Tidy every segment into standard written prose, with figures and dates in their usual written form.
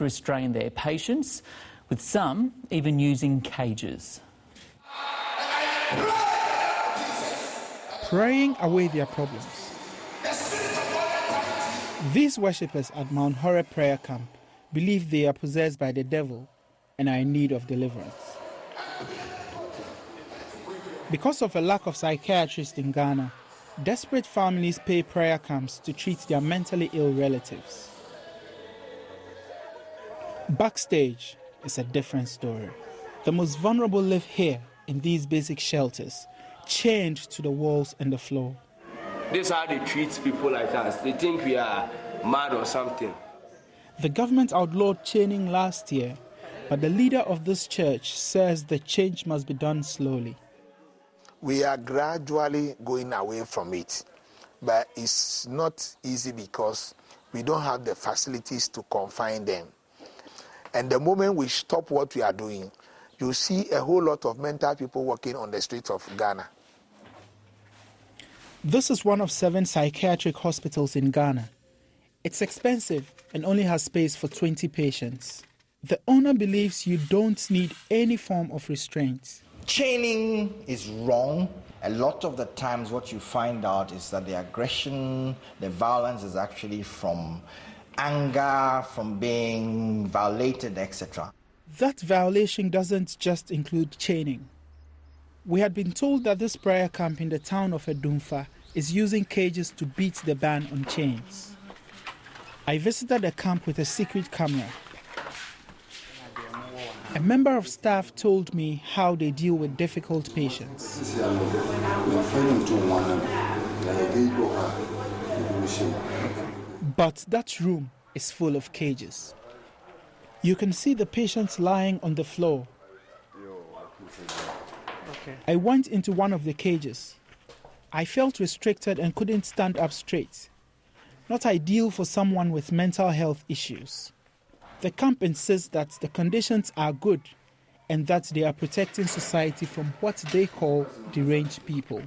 restrain their patients, with some even using cages. Praying away their problems. These worshippers at Mount Horeb Prayer Camp believe they are possessed by the devil and are in need of deliverance. Because of a lack of psychiatrists in Ghana, desperate families pay prayer camps to treat their mentally ill relatives. Backstage is a different story. The most vulnerable live here in these basic shelters, chained to the walls and the floor. This is how they treat people like us. They think we are mad or something. The government outlawed chaining last year, but the leader of this church says the change must be done slowly. We are gradually going away from it, but it's not easy because we don't have the facilities to confine them. And the moment we stop what we are doing, you see a whole lot of mental people walking on the streets of Ghana. This is one of 7 psychiatric hospitals in Ghana. It's expensive and only has space for 20 patients. The owner believes you don't need any form of restraint. Chaining is wrong. A lot of the times what you find out is that the aggression, the violence is actually from anger, from being violated, etc. That violation doesn't just include chaining. We had been told that this prayer camp in the town of Edumfa is using cages to beat the ban on chains. I visited the camp with a secret camera. A member of staff told me how they deal with difficult patients. But that room is full of cages. You can see the patients lying on the floor. I went into one of the cages. I felt restricted and couldn't stand up straight. Not ideal for someone with mental health issues. The camp insists that the conditions are good and that they are protecting society from what they call deranged people.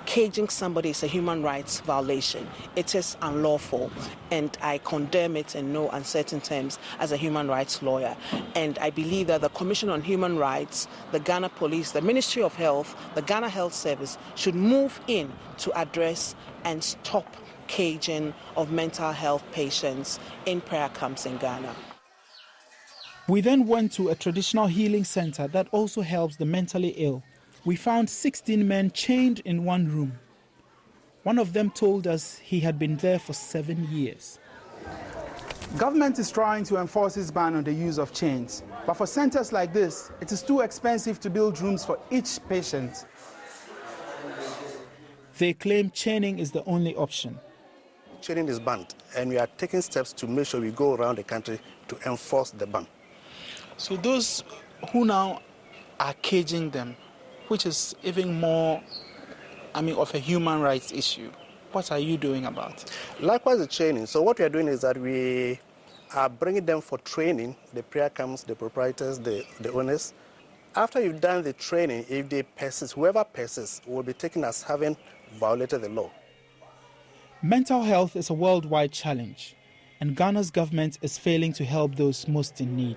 Caging somebody is a human rights violation. It is unlawful, and I condemn it in no uncertain terms as a human rights lawyer. And I believe that the Commission on Human Rights, the Ghana Police, the Ministry of Health, the Ghana Health Service should move in to address and stop caging of mental health patients in prayer camps in Ghana. We then went to a traditional healing center that also helps the mentally ill. We found 16 men chained in one room. One of them told us he had been there for 7 years. Government is trying to enforce its ban on the use of chains, but for centers like this, it is too expensive to build rooms for each patient. They claim chaining is the only option. Chaining is banned, and we are taking steps to make sure we go around the country to enforce the ban. So those who now are caging them, which is even more, of a human rights issue, what are you doing about it? Likewise, the chaining. So what we are doing is that we are bringing them for training, the prayer camps, the proprietors, the owners. After you've done the training, if they persist, whoever persists will be taken as having violated the law. Mental health is a worldwide challenge, and Ghana's government is failing to help those most in need.